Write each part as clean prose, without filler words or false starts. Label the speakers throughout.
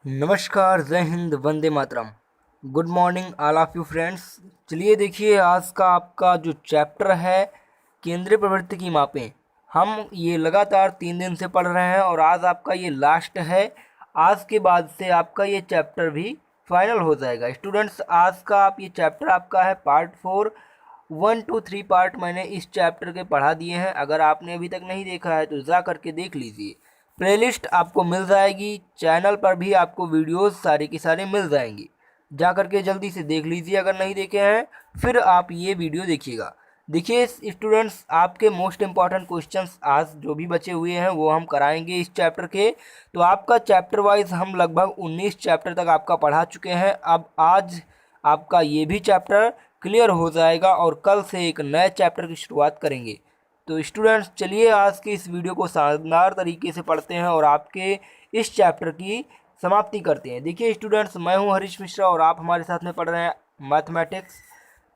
Speaker 1: नमस्कार, जय हिंद, वंदे मातरम। Good morning all of you friends. चलिए देखिए, आज का आपका जो चैप्टर है केंद्रीय प्रवृत्ति की मापें, हम ये लगातार 3 दिन से पढ़ रहे हैं और आज आपका ये लास्ट है। आज के बाद से आपका ये चैप्टर भी फाइनल हो जाएगा। स्टूडेंट्स, आज का आप ये चैप्टर आपका है पार्ट 4। 1 to 3 पार्ट मैंने इस चैप्टर के पढ़ा दिए हैं। अगर आपने अभी तक नहीं देखा है तो जा करके देख लीजिए। प्लेलिस्ट आपको मिल जाएगी, चैनल पर भी आपको वीडियोस सारे के सारे मिल जाएंगे। जा करके जल्दी से देख लीजिए, अगर नहीं देखे हैं फिर आप ये वीडियो देखिएगा। देखिए स्टूडेंट्स, आपके मोस्ट इम्पॉर्टेंट क्वेश्चंस आज जो भी बचे हुए हैं वो हम कराएंगे इस चैप्टर के। तो आपका चैप्टर वाइज हम लगभग 19 चैप्टर तक आपका पढ़ा चुके हैं। अब आज आपका ये भी चैप्टर क्लियर हो जाएगा और कल से एक नए चैप्टर की शुरुआत करेंगे। तो स्टूडेंट्स, चलिए आज के इस वीडियो को शानदार तरीके से पढ़ते हैं और आपके इस चैप्टर की समाप्ति करते हैं। देखिए स्टूडेंट्स, मैं हूं हरीश मिश्रा और आप हमारे साथ में पढ़ रहे हैं मैथमेटिक्स।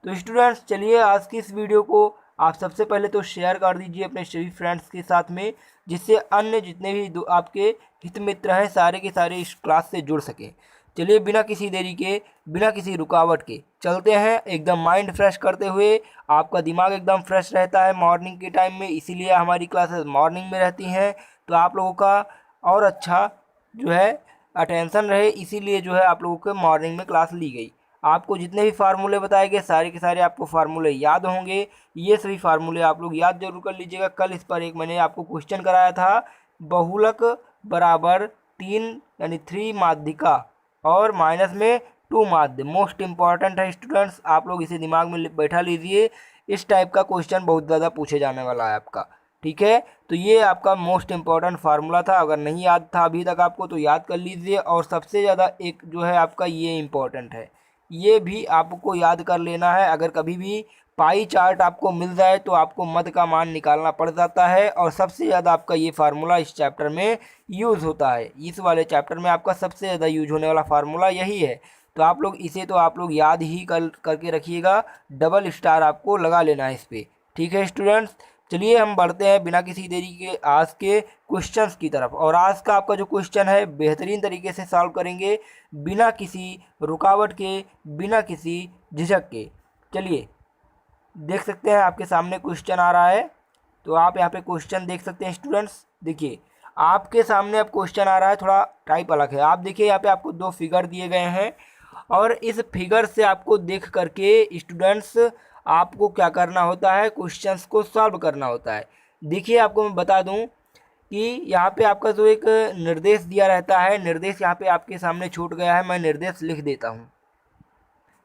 Speaker 1: तो स्टूडेंट्स, चलिए आज की इस वीडियो को आप सबसे पहले तो शेयर कर दीजिए अपने सभी फ्रेंड्स के साथ में, जिससे अन्य जितने भी आपके हित मित्र हैं सारे के सारे इस क्लास से जुड़ सकें। चलिए बिना किसी देरी के, बिना किसी रुकावट के चलते हैं, एकदम माइंड फ्रेश करते हुए। आपका दिमाग एकदम फ्रेश रहता है मॉर्निंग के टाइम में, इसीलिए हमारी क्लासेस मॉर्निंग में रहती हैं। तो आप लोगों का और अच्छा जो है अटेंशन रहे, इसीलिए जो है आप लोगों के मॉर्निंग में क्लास ली गई। आपको जितने भी फार्मूले बताए गए सारे के सारे आपको फार्मूले याद होंगे। ये सभी फार्मूले आप लोग याद जरूर कर लीजिएगा। कल इस पर एक मैंने आपको क्वेश्चन कराया था, बहुलक बराबर 3 यानी 3 माध्यिका और माइनस में 2 माध्य। मोस्ट इंपॉर्टेंट है स्टूडेंट्स, आप लोग इसे दिमाग में बैठा लीजिए। इस टाइप का क्वेश्चन बहुत ज़्यादा पूछे जाने वाला है आपका, ठीक है। तो ये आपका मोस्ट इंपॉर्टेंट फार्मूला था, अगर नहीं याद था अभी तक आपको तो याद कर लीजिए। और सबसे ज़्यादा एक जो है आपका ये इम्पोर्टेंट है, ये भी आपको याद कर लेना है। अगर कभी भी पाई चार्ट आपको मिल जाए तो आपको मध्य का मान निकालना पड़ जाता है, और सबसे ज़्यादा आपका ये फार्मूला इस चैप्टर में यूज़ होता है। इस वाले चैप्टर में आपका सबसे ज़्यादा यूज होने वाला फार्मूला यही है। तो आप लोग इसे तो आप लोग याद ही करके रखिएगा, डबल स्टार आपको लगा लेना है इस पर, ठीक है स्टूडेंट्स। चलिए हम बढ़ते हैं बिना किसी देरी के आज के क्वेश्चंस की तरफ। और आज का आपका जो क्वेश्चन है बेहतरीन तरीके से सॉल्व करेंगे, बिना किसी रुकावट के, बिना किसी झिझक के। चलिए देख सकते हैं आपके सामने क्वेश्चन आ रहा है, तो आप यहाँ पे क्वेश्चन देख सकते हैं स्टूडेंट्स। देखिए आपके सामने अब क्वेश्चन आ रहा है, थोड़ा टाइप अलग है। आप देखिए यहाँ पे आपको 2 फिगर दिए गए हैं और इस फिगर से आपको देख करके स्टूडेंट्स आपको क्या करना होता है, क्वेश्चंस को सॉल्व करना होता है। देखिए आपको मैं बता दूं कि यहाँ पे आपका जो एक निर्देश दिया रहता है, निर्देश यहाँ पे आपके सामने छूट गया है, मैं निर्देश लिख देता हूँ।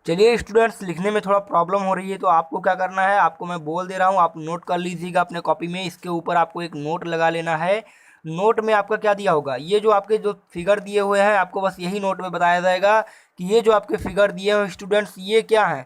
Speaker 1: चलिए स्टूडेंट्स, लिखने में थोड़ा प्रॉब्लम हो रही है तो आपको क्या करना है, आपको मैं बोल दे रहा हूँ, आप नोट कर लीजिएगा अपने कॉपी में। इसके ऊपर आपको एक नोट लगा लेना है। नोट में आपका क्या दिया होगा, ये जो आपके जो फिगर दिए हुए हैं आपको बस यही नोट में बताया जाएगा कि ये जो आपके फिगर दिए हुए स्टूडेंट्स ये क्या है।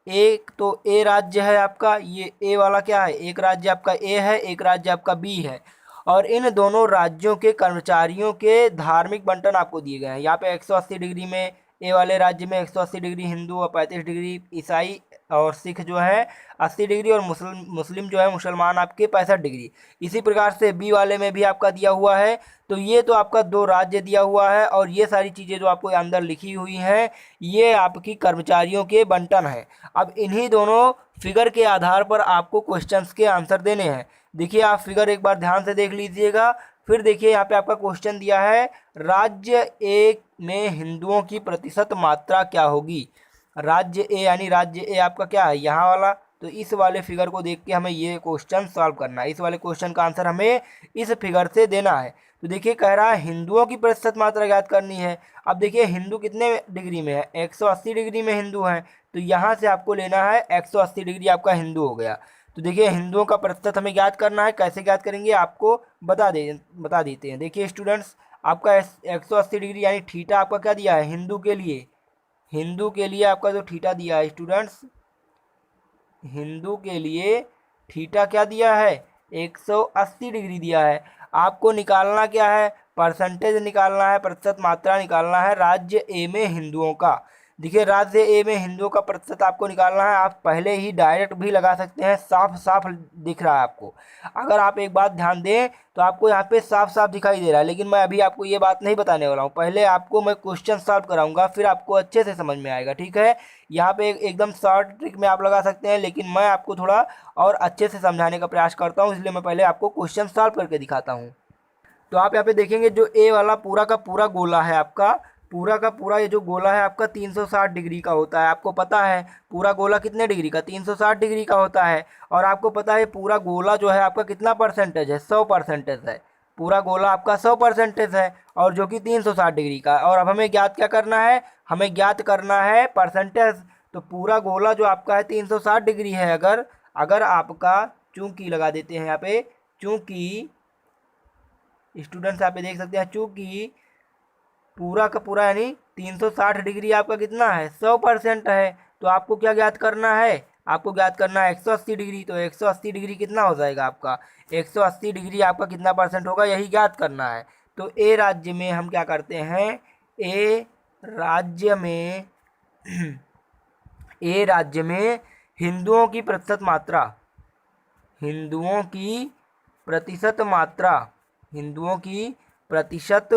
Speaker 1: एक तो ए राज्य है आपका, ये ए वाला क्या है, एक राज्य आपका ए है, एक राज्य आपका बी है। और इन दोनों राज्यों के कर्मचारियों के धार्मिक बंटन आपको दिए गए हैं। यहाँ पे 180 डिग्री में ए वाले राज्य में 180 डिग्री हिंदू और 35 डिग्री ईसाई और सिख जो है 80 डिग्री, और मुस्लिम जो है मुसलमान आपके 65 डिग्री। इसी प्रकार से बी वाले में भी आपका दिया हुआ है। तो ये तो आपका 2 राज्य दिया हुआ है, और ये सारी चीज़ें जो आपको अंदर लिखी हुई हैं ये आपकी कर्मचारियों के बंटन है। अब इन्हीं दोनों फिगर के आधार पर आपको क्वेश्चंस के आंसर देने हैं। देखिए आप फिगर एक बार ध्यान से देख लीजिएगा। फिर देखिए यहाँ पे आपका क्वेश्चन दिया है, राज्य ए में हिंदुओं की प्रतिशत मात्रा क्या होगी। राज्य ए यानी राज्य ए आपका क्या है, यहाँ वाला। तो इस वाले फिगर को देख के हमें ये क्वेश्चन सॉल्व करना है। इस वाले क्वेश्चन का आंसर हमें इस फिगर से देना है। तो देखिए कह रहा है हिंदुओं की प्रतिशत मात्रा ज्ञात करनी है। अब देखिए हिंदू कितने डिग्री में है, 180 डिग्री में हिंदू हैं। तो यहाँ से आपको लेना है 180 डिग्री आपका हिंदू हो गया। तो देखिए हिंदुओं का प्रतिशत हमें ज्ञात करना है, कैसे ज्ञात करेंगे आपको बता देते हैं। देखिए स्टूडेंट्स, आपका 180 डिग्री यानी थीटा आपका क्या दिया है हिंदू के लिए, हिंदू के लिए आपका जो थीटा दिया है स्टूडेंट्स, हिंदू के लिए थीटा क्या दिया है, 180 डिग्री दिया है। आपको निकालना क्या है, परसेंटेज निकालना है, प्रतिशत मात्रा निकालना है राज्य ए में हिंदुओं का। देखिए राज्य ए में हिंदुओं का प्रतिशत आपको निकालना है। आप पहले ही डायरेक्ट भी लगा सकते हैं, साफ साफ दिख रहा है आपको। अगर आप एक बात ध्यान दें तो आपको यहाँ पे साफ साफ दिखाई दे रहा है, लेकिन मैं अभी आपको ये बात नहीं बताने वाला हूँ। पहले आपको मैं क्वेश्चन सॉल्व कराऊंगा, फिर आपको अच्छे से समझ में आएगा, ठीक है। यहाँ पे एकदम शॉर्ट ट्रिक में आप लगा सकते हैं, लेकिन मैं आपको थोड़ा और अच्छे से समझाने का प्रयास करता हूँ, इसलिए मैं पहले आपको क्वेश्चन सॉल्व करके दिखाता हूँ। तो आप यहाँ पे देखेंगे जो ए वाला पूरा का पूरा गोला है आपका, पूरा का पूरा ये जो गोला है आपका 360 डिग्री का होता है। आपको पता है पूरा गोला कितने डिग्री का, 360 डिग्री का होता है। और आपको पता है पूरा गोला जो है आपका कितना परसेंटेज है, 100% है। पूरा गोला आपका 100% है, और जो कि 360 डिग्री का। और अब हमें ज्ञात क्या करना है, हमें ज्ञात करना है परसेंटेज। तो पूरा गोला जो आपका है 360 डिग्री है। अगर अगर आपका, चूंकि लगा देते हैं यहाँ पे, चूंकि स्टूडेंट्स यहाँ पे देख सकते हैं, चूंकि पूरा का पूरा यानी 360 डिग्री आपका कितना है, 100% है। तो आपको क्या ज्ञात करना है, आपको ज्ञात करना है 180 डिग्री। तो 180 डिग्री कितना हो जाएगा आपका, 180 डिग्री आपका कितना परसेंट होगा, यही ज्ञात करना है। तो ए राज्य में हम क्या करते हैं, ए राज्य में ए राज्य में हिंदुओं की प्रतिशत मात्रा, हिंदुओं की प्रतिशत मात्रा, हिंदुओं की प्रतिशत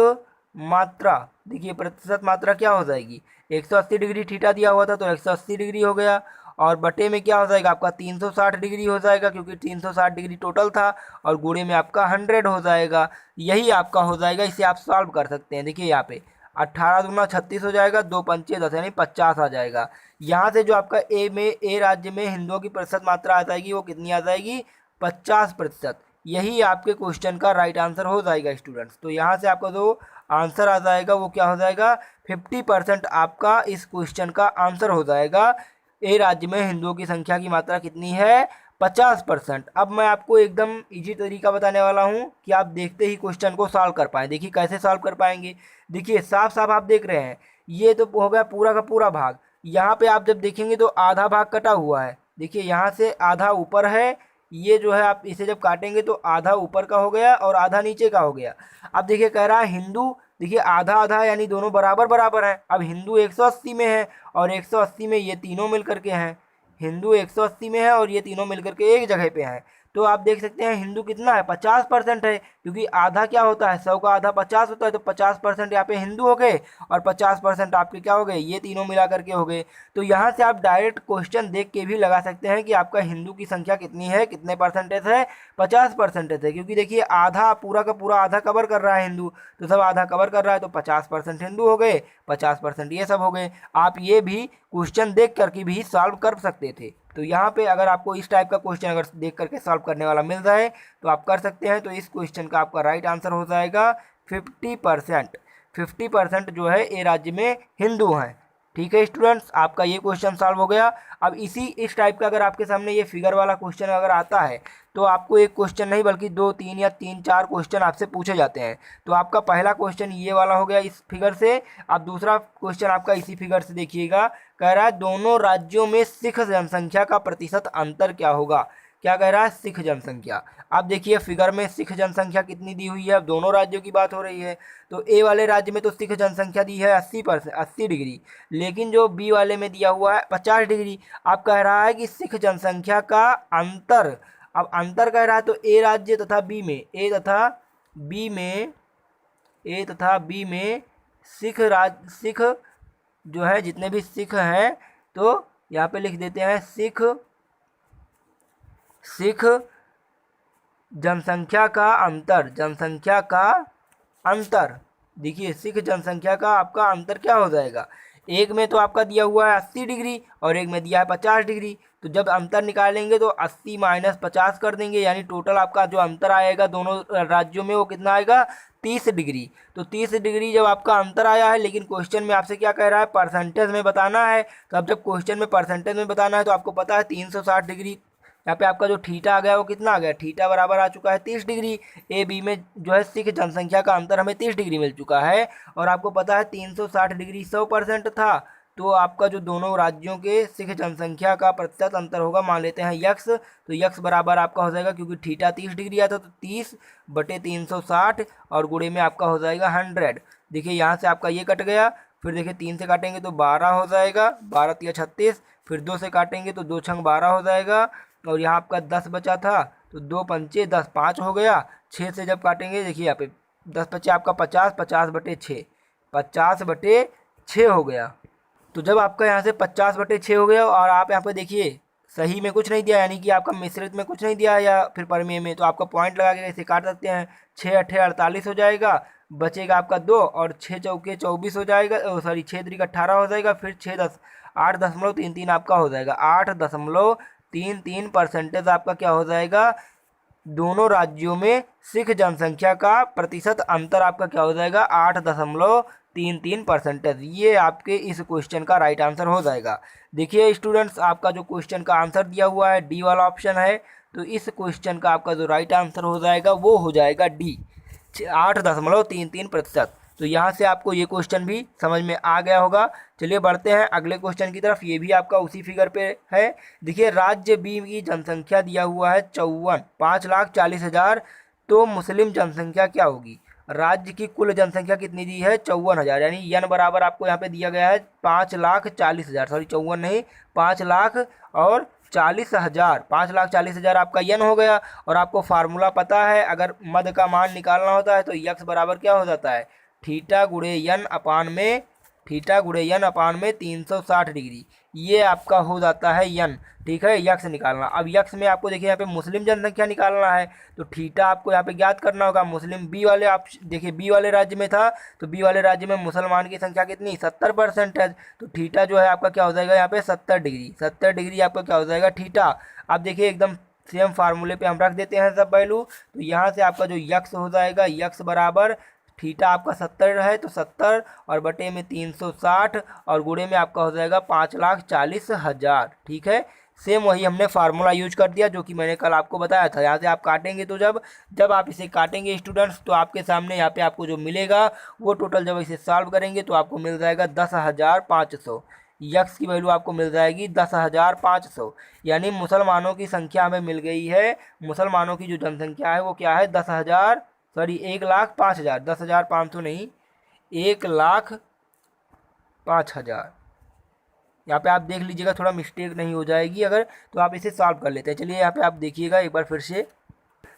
Speaker 1: मात्रा। देखिए प्रतिशत मात्रा क्या हो जाएगी, 180 डिग्री थीटा दिया हुआ था तो 180 डिग्री हो गया, और बटे में क्या हो जाएगा आपका 360 डिग्री हो जाएगा, क्योंकि 360 डिग्री टोटल था, और गुणे में आपका 100 हो जाएगा। यही आपका हो जाएगा, इसे आप सॉल्व कर सकते हैं। देखिए यहाँ पे 18 दूना 36 हो जाएगा, 2 पंचे 10 यानी 50 आ जाएगा। यहाँ से जो आपका ए राज्य में हिंदुओं की प्रतिशत मात्रा आ जाएगी, वो कितनी आ जाएगी, 50%। यही आपके क्वेश्चन का राइट आंसर हो जाएगा स्टूडेंट्स। तो यहाँ से आपका जो आंसर आ जाएगा वो क्या हो जाएगा, 50% आपका इस क्वेश्चन का आंसर हो जाएगा। ए राज्य में हिंदुओं की संख्या की मात्रा कितनी है, 50%। अब मैं आपको एकदम इजी तरीका बताने वाला हूँ कि आप देखते ही क्वेश्चन को सॉल्व कर पाएँ। देखिए कैसे सॉल्व कर पाएंगे, देखिए साफ साफ आप देख रहे हैं, ये तो हो गया पूरा का पूरा भाग। यहाँ पे आप जब देखेंगे तो आधा भाग कटा हुआ है। देखिए यहाँ से आधा ऊपर है, ये जो है आप इसे जब काटेंगे तो आधा ऊपर का हो गया और आधा नीचे का हो गया। अब देखिए कह रहा है हिंदू, देखिए आधा आधा यानी दोनों बराबर बराबर हैं। अब हिंदू 180 में है और 180 में ये तीनों मिल करके हैं, हिंदू 180 में है और ये तीनों मिल करके एक जगह पे हैं। तो आप देख सकते हैं हिंदू कितना है, 50% है, क्योंकि आधा क्या होता है, 100 का आधा 50 होता है। तो 50% यहाँ पे हिंदू हो गए और 50% आपके क्या हो गए, ये तीनों मिला करके हो गए। तो यहाँ से आप डायरेक्ट क्वेश्चन देख के भी लगा सकते हैं कि आपका हिंदू की संख्या कितनी है, कितने परसेंटेज है, 50% है। क्योंकि देखिए आधा पूरा का पूरा आधा कवर कर रहा है हिंदू, तो सब आधा कवर कर रहा है, तो 50% हिंदू हो गए, 50% ये सब हो गए। आप ये भी क्वेश्चन देख करके भी सॉल्व कर सकते थे। तो यहाँ पे अगर आपको इस टाइप का क्वेश्चन अगर देख करके सॉल्व करने वाला मिल जाए तो आप कर सकते हैं। तो इस क्वेश्चन का आपका राइट आंसर हो जाएगा 50%। 50% जो है ए राज्य में हिंदू हैं। ठीक है स्टूडेंट्स, आपका ये क्वेश्चन सॉल्व हो गया। अब इस टाइप का अगर आपके सामने ये फिगर वाला क्वेश्चन अगर आता है तो आपको एक क्वेश्चन नहीं बल्कि 2 3 या 3 4 क्वेश्चन आपसे पूछे जाते हैं। तो आपका पहला क्वेश्चन ये वाला हो गया इस फिगर से। अब दूसरा क्वेश्चन आपका इसी फिगर से देखिएगा, कह रहा है दोनों राज्यों में सिख जनसंख्या का प्रतिशत अंतर क्या होगा। क्या कह रहा है, सिख जनसंख्या। अब देखिए फिगर में सिख जनसंख्या कितनी दी हुई है, अब दोनों राज्यों की बात हो रही है। तो ए वाले राज्य में तो सिख जनसंख्या दी है 80 डिग्री, लेकिन जो बी वाले में दिया हुआ है 50 डिग्री। अब कह रहा है कि सिख जनसंख्या का अंतर, अब अंतर कह रहा है तो ए राज्य तथा बी में, ए तथा बी में सिख जो है जितने भी सिख हैं, तो यहाँ पे लिख देते हैं सिख जनसंख्या का अंतर। देखिए सिख जनसंख्या का आपका अंतर क्या हो जाएगा, एक में तो आपका दिया हुआ है 80 डिग्री और एक में दिया है 50 डिग्री। तो जब अंतर निकालेंगे तो 80 माइनस 50 कर देंगे, यानी टोटल आपका जो अंतर आएगा दोनों राज्यों में वो कितना आएगा, 30 डिग्री। तो 30 डिग्री जब आपका अंतर आया है, लेकिन क्वेश्चन में आपसे क्या कह रहा है, परसेंटेज में बताना है। तो अब जब क्वेश्चन में परसेंटेज में बताना है तो आपको पता है 360 डिग्री, यहाँ पे आपका जो थीटा आ गया वो कितना आ गया, थीटा बराबर आ चुका है 30 डिग्री। ए बी में जो है सिख जनसंख्या का अंतर हमें 30 डिग्री मिल चुका है, और आपको पता है 360 डिग्री 100% था। तो आपका जो दोनों राज्यों के सिख जनसंख्या का प्रतिशत अंतर होगा, मान लेते हैं यक्स। तो यक्स बराबर आपका हो जाएगा, क्योंकि थीटा 30 डिग्री आता तो 30 बटे 360 और गुणे में आपका हो जाएगा 100। देखिए यहाँ से आपका ये कट गया, फिर देखिए 3 से काटेंगे तो 12 हो जाएगा, 12 तिया 36। फिर 2 से काटेंगे तो 2 छंग 12 हो जाएगा। और यहाँ आपका 10 बचा था तो 2 पंचे 10, 5 हो गया। 6 से जब काटेंगे देखिए यहाँ पे 10 बचे आपका 50, 50/6, 50/6 हो गया। तो जब आपका यहाँ से 50/6 हो गया और आप यहाँ पे देखिए सही में कुछ नहीं दिया, यानी कि आपका मिश्रित में कुछ नहीं दिया या फिर परिमेय में, तो आपका पॉइंट लगा के इसे काट सकते हैं। 6×8 = 48 हो जाएगा, बचेगा आपका 2, और 6×4 = 24 हो जाएगा, सॉरी 6×3 = 18 हो जाएगा। फिर 6×10 8.33 आपका हो जाएगा। 8.33% आपका क्या हो जाएगा, दोनों राज्यों में सिख जनसंख्या का प्रतिशत अंतर आपका क्या हो जाएगा, 8.33%। ये आपके इस क्वेश्चन का राइट आंसर हो जाएगा। देखिए स्टूडेंट्स, आपका जो क्वेश्चन का आंसर दिया हुआ है डी वाला ऑप्शन है, तो इस क्वेश्चन का आपका जो राइट आंसर हो जाएगा वो हो जाएगा डी, 8.33%। तो यहाँ से आपको ये क्वेश्चन भी समझ में आ गया होगा। चलिए बढ़ते हैं अगले क्वेश्चन की तरफ। ये भी आपका उसी फिगर पे है। देखिए राज्य बी की जनसंख्या दिया हुआ है 54, 5,40,000। तो मुस्लिम जनसंख्या क्या होगी? राज्य की कुल जनसंख्या कितनी दी है? 54,000, यानी यन बराबर आपको यहाँ पे दिया गया है 5,40,000, सॉरी 54 नहीं, 5,40,000, 5,40,000 आपका यन हो गया। और आपको फार्मूला पता है, अगर मद का मान निकालना होता है तो यक्स बराबर क्या हो जाता है, थीटा गुणे यन अपान में, थीटा गुणे यन अपान में 360 डिग्री। ये आपका हो जाता है यन, ठीक है, यक्स निकालना। अब यक्स में आपको देखिए यहाँ पे मुस्लिम जनसंख्या निकालना है, तो थीटा आपको यहाँ पे ज्ञात करना होगा। मुस्लिम बी वाले, आप देखिए बी वाले राज्य में था, तो बी वाले राज्य में मुसलमान की संख्या कितनी, 70%। तो थीटा जो है आपका क्या हो जाएगा यहाँ पे 70 डिग्री, 70 डिग्री आपका क्या हो जाएगा थीटा। अब देखिए एकदम सेम फार्मूले पे हम रख देते हैं सब वैल्यू। तो यहाँ से आपका जो यक्स हो जाएगा, यक्स बराबर थीटा आपका 70 है तो 70 और बटे में 360 और गुणे में आपका हो जाएगा 5,40,000, ठीक है। सेम वही हमने फार्मूला यूज कर दिया जो कि मैंने कल आपको बताया था। यहाँ से आप काटेंगे तो जब जब आप इसे काटेंगे स्टूडेंट्स, तो आपके सामने यहाँ पे आपको जो मिलेगा वो टोटल जब इसे सॉल्व करेंगे तो आपको मिल जाएगा 10,500। यक्स की वैल्यू आपको मिल जाएगी 10,500, यानी मुसलमानों की संख्या हमें मिल गई है। मुसलमानों की जो जनसंख्या है वो क्या है, 10,000, सॉरी 1,05,000, 10,500 नहीं, 1,05,000। यहाँ पे आप देख लीजिएगा, थोड़ा मिस्टेक नहीं हो जाएगी अगर, तो आप इसे सॉल्व कर लेते हैं। चलिए यहाँ पे आप देखिएगा एक बार फिर से।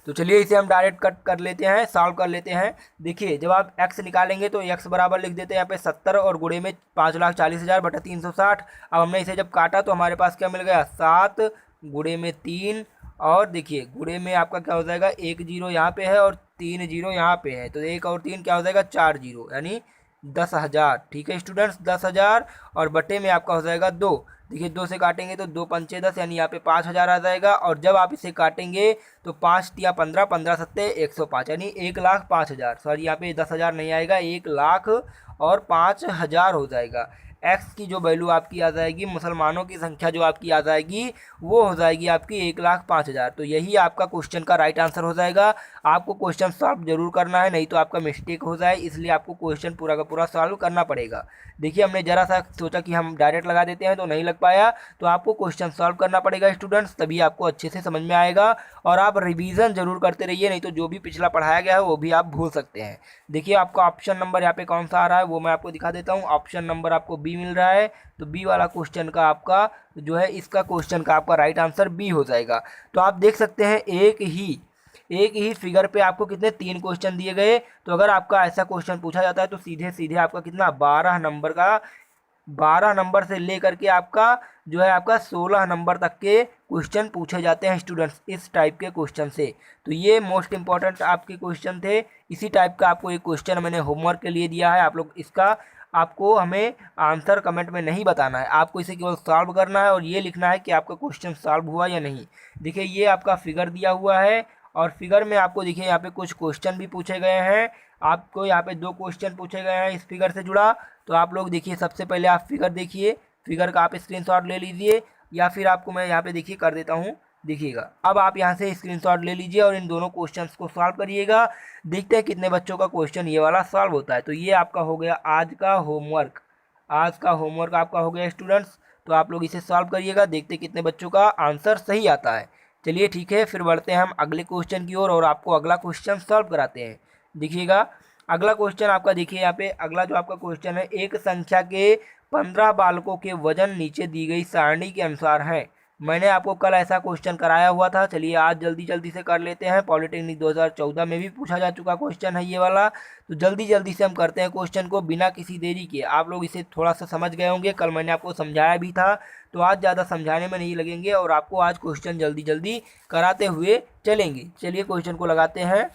Speaker 1: तो चलिए इसे हम डायरेक्ट कट कर लेते हैं, सॉल्व कर लेते हैं। देखिए जब आप x निकालेंगे तो x बराबर लिख देते हैं यहाँ पे 70 और गुणे में 5,40,000 बटा 360। अब हमने इसे जब काटा तो हमारे पास क्या मिल गया, 7 गुणे में 3, और देखिए गुणे में आपका क्या हो जाएगा, 1 जीरो यहाँ पे है और 3 जीरो यहाँ पे है, तो 1 और 3 क्या हो जाएगा, 4 जीरो, यानी 10,000, ठीक है स्टूडेंट्स, 10,000। और बटे में आपका हो जाएगा 2। देखिए 2 से काटेंगे तो 2 पंचे 10, यानी यहाँ पे 5,000 आ जाएगा। और जब आप इसे काटेंगे तो 5 तिया 15, 15 सत्ते 105, यानी 1,05,000, सॉरी यहाँ पे 10,000 नहीं आएगा, 1,05,000 हो जाएगा। एक्स की जो वैल्यू आपकी आ जाएगी, मुसलमानों की संख्या जो आपकी आ जाएगी वो हो जाएगी आपकी 1,05,000। तो यही आपका क्वेश्चन का राइट आंसर हो जाएगा। आपको क्वेश्चन सॉल्व जरूर करना है, नहीं तो आपका मिस्टेक हो जाए, इसलिए आपको क्वेश्चन पूरा का पूरा सॉल्व करना पड़ेगा। देखिए हमने जरा सा सोचा कि हम डायरेक्ट लगा देते हैं तो नहीं लग पाया, तो आपको क्वेश्चन सॉल्व करना पड़ेगा स्टूडेंट्स, तभी आपको अच्छे से समझ में आएगा। और आप रिवीजन जरूर करते रहिए, नहीं तो जो भी पिछला पढ़ाया गया है वो भी आप भूल सकते हैं। देखिए आपका ऑप्शन नंबर यहाँ पे कौन सा आ रहा है वो मैं आपको दिखा देता हूँ। ऑप्शन नंबर आपको बी मिल रहा है, तो बी वाला क्वेश्चन का आपका जो है, इसका क्वेश्चन का आपका राइट आंसर बी हो जाएगा। तो आप देख सकते हैं एक ही फिगर पे आपको कितने 3 क्वेश्चन दिए गए। तो अगर आपका ऐसा क्वेश्चन पूछा जाता है तो सीधे सीधे आपका कितना 12 नंबर का, 12 नंबर से लेकर के आपका जो है आपका 16 नंबर तक के क्वेश्चन पूछे जाते हैं स्टूडेंट्स, इस टाइप के क्वेश्चन से। तो ये मोस्ट इंपॉर्टेंट आपके क्वेश्चन थे। इसी टाइप का आपको एक क्वेश्चन मैंने होमवर्क के लिए दिया है, आप लोग इसका, आपको हमें आंसर कमेंट में नहीं बताना है, आपको इसे केवल सॉल्व करना है और ये लिखना है कि आपका क्वेश्चन सॉल्व हुआ या नहीं। देखिए ये आपका फिगर दिया हुआ है और फिगर में आपको देखिए यहाँ पे कुछ क्वेश्चन भी पूछे गए हैं। आपको यहाँ पे 2 क्वेश्चन पूछे गए हैं इस फिगर से जुड़ा। तो आप लोग देखिए, सबसे पहले आप फिगर देखिए, फिगर का आप स्क्रीनशॉट ले लीजिए, या फिर आपको मैं यहाँ पे देखिए कर देता हूँ, देखिएगा। अब आप यहाँ से स्क्रीनशॉट ले लीजिए और इन दोनों क्वेश्चंस को सॉल्व करिएगा। देखते हैं कितने बच्चों का क्वेश्चन ये वाला सॉल्व होता है। तो ये आपका हो गया आज का होमवर्क, आज का होमवर्क आपका हो गया स्टूडेंट्स। तो आप लोग इसे सॉल्व करिएगा, देखते कितने बच्चों का आंसर सही आता है। चलिए ठीक है, फिर बढ़ते हैं हम अगले क्वेश्चन की ओर और आपको अगला क्वेश्चन सॉल्व कराते हैं। देखिएगा अगला क्वेश्चन आपका देखिए यहाँ पे, अगला जो आपका क्वेश्चन है, एक संख्या के 15 बालकों के वजन नीचे दी गई सारणी के अनुसार है। मैंने आपको कल ऐसा क्वेश्चन कराया हुआ था। चलिए आज जल्दी जल्दी से कर लेते हैं। पॉलिटेक्निक 2014 में भी पूछा जा चुका क्वेश्चन है ये वाला, तो जल्दी जल्दी से हम करते हैं क्वेश्चन को बिना किसी देरी के। आप लोग इसे थोड़ा सा समझ गए होंगे, कल मैंने आपको समझाया भी था, तो आज ज़्यादा समझाने में नहीं लगेंगे और आपको आज क्वेश्चन जल्दी जल्दी कराते हुए चलेंगे। चलिए क्वेश्चन को लगाते हैं।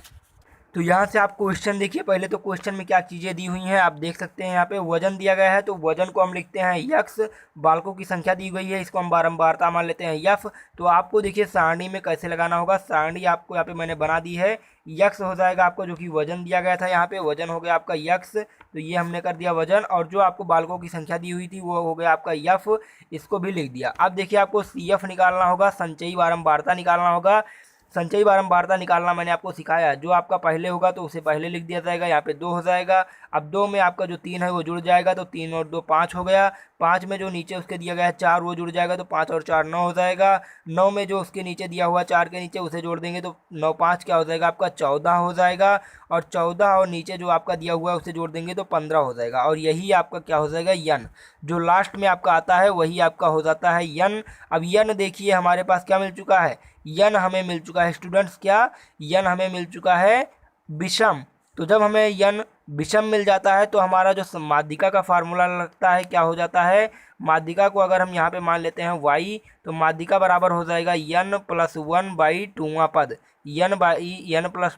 Speaker 1: तो यहाँ से आप क्वेश्चन देखिए, पहले तो क्वेश्चन में क्या चीज़ें दी हुई हैं आप देख सकते हैं। यहाँ पे वजन दिया गया है, तो वजन को हम लिखते हैं यक्स, बालकों की संख्या दी गई है, इसको हम बारंबारता मान लेते हैं यफ। तो आपको देखिए सारणी में कैसे लगाना होगा, सारणी आपको यहाँ पे मैंने बना दी है। यक्स हो जाएगा आपका, जो कि वजन दिया गया था, यहाँ पे वजन हो गया आपका यक्स, तो ये हमने कर दिया वजन, और जो आपको बालकों की संख्या दी हुई थी वो हो गया आपका यफ, इसको भी लिख दिया। अब देखिए आपको सी एफ निकालना होगा, संचयी बारंबारता निकालना होगा। संचयी बारंबारता निकालना मैंने आपको सिखाया, जो आपका पहले होगा तो उसे पहले लिख दिया जाएगा, यहाँ पे 2 हो जाएगा। अब 2 में आपका जो 3 है वो जुड़ जाएगा, तो 3 और 2 5 हो गया। 5 में जो नीचे उसके दिया गया है 4 वो जुड़ जाएगा, तो 5 और 4 9 हो जाएगा। 9 में जो उसके नीचे दिया हुआ 4 के नीचे उसे जोड़ देंगे, तो 9 5 क्या हो जाएगा आपका 14 हो जाएगा। और 14 और नीचे जो आपका दिया हुआ है उसे जोड़ देंगे तो 15 हो जाएगा। और यही आपका क्या हो जाएगा यन, जो लास्ट में आपका आता है वही आपका हो जाता है यन। अब यन देखिए हमारे पास क्या मिल चुका है, यन हमें मिल चुका है स्टूडेंट्स, क्या यन हमें मिल चुका है विषम। तो जब हमें यन विषम मिल जाता है तो हमारा जो माध्यिका का फार्मूला लगता है क्या हो जाता है, माध्यिका को अगर हम यहाँ पे मान लेते हैं y, तो माध्यिका बराबर हो जाएगा यन प्लस 1/2वां पद, यन प्लस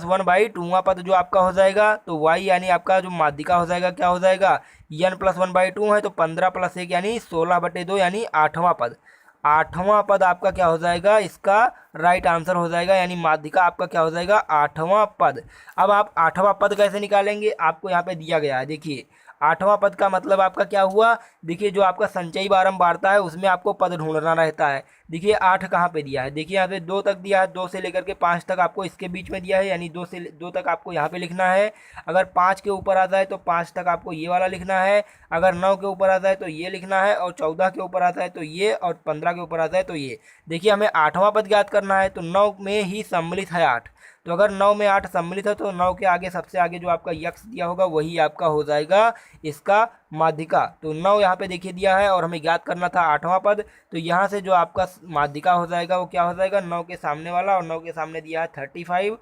Speaker 1: 1/2वां पद जो आपका हो जाएगा। तो y यानी आपका जो माध्यिका हो जाएगा क्या हो जाएगा, यन प्लस 1/2 है, तो 15 + 1 यानी 16/2 यानी 8वां पद। 8वां पद आपका क्या हो जाएगा, इसका राइट आंसर हो जाएगा, यानी माध्यिका आपका क्या हो जाएगा 8वां पद। अब आप 8वां पद कैसे निकालेंगे, आपको यहाँ पे दिया गया है। देखिए 8वां पद का मतलब आपका क्या हुआ, देखिए जो आपका संचयी बारंबारता है उसमें आपको पद ढूंढना रहता है। देखिए 8 कहाँ पे दिया है, देखिए यहाँ पे 2 तक दिया है, 2 से लेकर के 5 तक आपको इसके बीच में दिया है, यानी 2 तक आपको यहाँ पे लिखना है। अगर 5 के ऊपर आता है तो 5 तक आपको ये वाला लिखना है। अगर 9 के ऊपर आता है तो ये लिखना है, और 14 के ऊपर आता है तो ये, और 15 के ऊपर आता है तो ये। देखिए हमें 8वां पद ज्ञात करना है, तो 9 में ही सम्मिलित है 8, तो अगर 9 में 8 सम्मिलित है तो 9 के आगे सबसे आगे जो आपका यक्स दिया होगा वही आपका हो जाएगा इसका माध्यिका। तो 9 यहाँ पे देखिए दिया है और हमें ज्ञात करना था 8वां पद, तो यहाँ से जो आपका माध्यिका हो जाएगा वो क्या हो जाएगा 9 के सामने वाला, और 9 के सामने दिया है 35,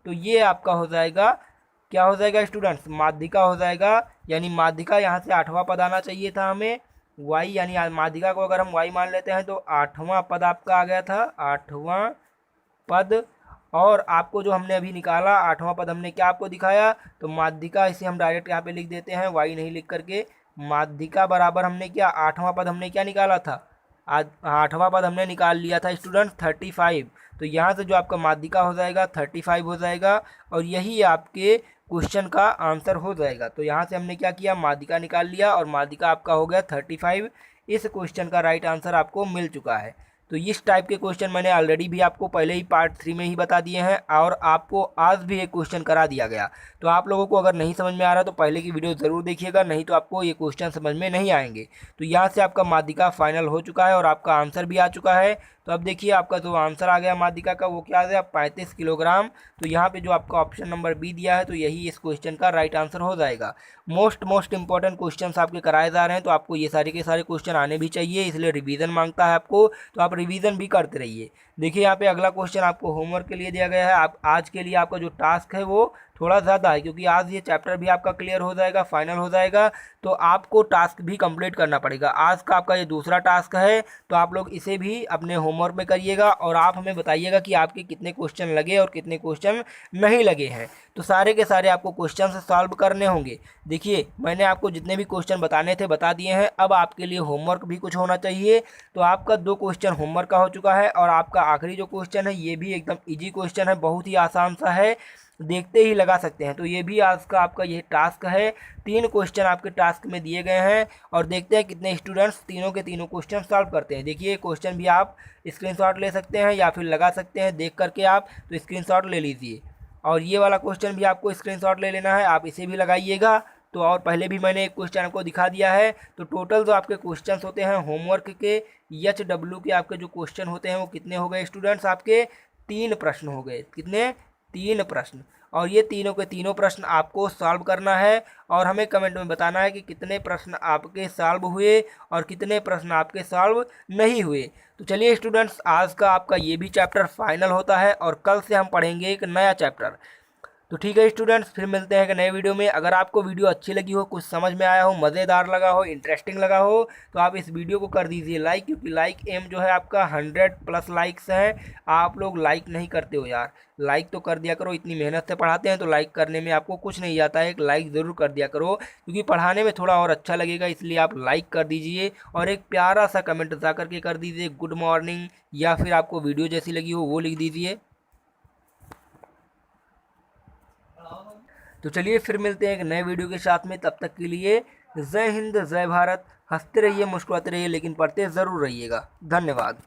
Speaker 1: तो ये आपका हो जाएगा क्या हो जाएगा स्टूडेंट्स, माध्यिका हो जाएगा। यानी माध्यिका यहाँ से 8वां पद आना चाहिए था हमें, y यानी माध्यिका को अगर हम y मान लेते हैं तो 8वां पद आपका आ गया था, 8वां पद। और आपको जो हमने अभी निकाला 8वां पद हमने क्या आपको दिखाया, तो माध्यिका इसे हम डायरेक्ट यहाँ पे लिख देते हैं, y नहीं लिख करके। माध्यिका बराबर हमने क्या 8वां पद हमने क्या निकाला था, 8वां पद हमने निकाल लिया था स्टूडेंट 35, तो यहाँ से जो आपका माध्यिका हो जाएगा 35 हो जाएगा, और यही आपके क्वेश्चन का आंसर हो जाएगा। तो यहाँ से हमने क्या किया, माध्यिका निकाल लिया और माध्यिका आपका हो गया 35। इस क्वेश्चन का राइट आंसर आपको मिल चुका है। तो इस टाइप के क्वेश्चन मैंने ऑलरेडी भी आपको पहले ही पार्ट 3 में ही बता दिए हैं, और आपको आज भी एक क्वेश्चन करा दिया गया। तो आप लोगों को अगर नहीं समझ में आ रहा तो पहले की वीडियो ज़रूर देखिएगा, नहीं तो आपको ये क्वेश्चन समझ में नहीं आएंगे। तो यहाँ से आपका माध्यिका फाइनल हो चुका है और आपका आंसर भी आ चुका है। तो अब देखिए आपका जो आंसर आ गया माध्यिका का वो क्या आ गया 35 किलोग्राम। तो यहाँ पे जो आपका ऑप्शन नंबर बी दिया है तो यही इस क्वेश्चन का राइट आंसर हो जाएगा। मोस्ट इंपॉर्टेंट क्वेश्चंस आपके कराए जा रहे हैं, तो आपको ये सारे के सारे क्वेश्चन आने भी चाहिए, इसलिए रिवीजन मांगता है आपको, तो आप रिवीजन भी करते रहिए। देखिए यहाँ पे अगला क्वेश्चन आपको होमवर्क के लिए दिया गया है। आप आज के लिए आपका जो टास्क है वो थोड़ा ज़्यादा है, क्योंकि आज ये चैप्टर भी आपका क्लियर हो जाएगा, फाइनल हो जाएगा, तो आपको टास्क भी कंप्लीट करना पड़ेगा। आज का आपका ये दूसरा टास्क है, तो आप लोग इसे भी अपने होमवर्क में करिएगा और आप हमें बताइएगा कि आपके कितने क्वेश्चन लगे और कितने क्वेश्चन नहीं लगे हैं। तो सारे के सारे आपको क्वेश्चन सॉल्व करने होंगे। देखिए मैंने आपको जितने भी क्वेश्चन बताने थे बता दिए हैं, अब आपके लिए होमवर्क भी कुछ होना चाहिए। तो आपका 2 क्वेश्चन होमवर्क का हो चुका है, और आपका आखिरी जो क्वेश्चन है ये भी एकदम ईजी क्वेश्चन है, बहुत ही आसान सा है, देखते ही लगा सकते हैं। तो ये भी आज का आपका ये टास्क है। 3 क्वेश्चन आपके टास्क में दिए गए हैं, और देखते हैं कितने स्टूडेंट्स तीनों के तीनों क्वेश्चन सॉल्व करते हैं। देखिए क्वेश्चन भी आप स्क्रीनशॉट ले सकते हैं या फिर लगा सकते हैं देख करके, आप तो स्क्रीनशॉट ले लीजिए। और ये वाला क्वेश्चन भी आपको स्क्रीनशॉट ले लेना है, आप इसे भी लगाइएगा। तो और पहले भी मैंने एक क्वेश्चन आपको दिखा दिया है। तो टोटल जो आपके क्वेश्चंस होते हैं होमवर्क के HW के आपके जो क्वेश्चन होते हैं वो कितने हो गए स्टूडेंट्स, आपके 3 प्रश्न हो गए। कितने, 3 प्रश्न। और ये तीनों के तीनों प्रश्न आपको सॉल्व करना है और हमें कमेंट में बताना है कि कितने प्रश्न आपके सॉल्व हुए और कितने प्रश्न आपके सॉल्व नहीं हुए। तो चलिए स्टूडेंट्स, आज का आपका ये भी चैप्टर फाइनल होता है और कल से हम पढ़ेंगे एक नया चैप्टर। तो ठीक है स्टूडेंट्स, फिर मिलते हैं एक नए वीडियो में। अगर आपको वीडियो अच्छी लगी हो, कुछ समझ में आया हो, मज़ेदार लगा हो, इंटरेस्टिंग लगा हो, तो आप इस वीडियो को कर दीजिए लाइक, क्योंकि लाइक एम जो है आपका 100+ लाइक्स है। आप लोग लाइक नहीं करते हो यार, लाइक तो कर दिया करो। इतनी मेहनत से पढ़ाते हैं तो लाइक करने में आपको कुछ नहीं जाता है, एक लाइक ज़रूर कर दिया करो, क्योंकि पढ़ाने में थोड़ा और अच्छा लगेगा। इसलिए आप लाइक कर दीजिए और एक प्यारा सा कमेंट जा करके कर दीजिए गुड मॉर्निंग, या फिर आपको वीडियो जैसी लगी हो वो लिख दीजिए। तो चलिए फिर मिलते हैं एक नए वीडियो के साथ में। तब तक के लिए जय हिंद, जय भारत। हंसते रहिए, मुस्कुराते रहिए, लेकिन पढ़ते ज़रूर रहिएगा। धन्यवाद।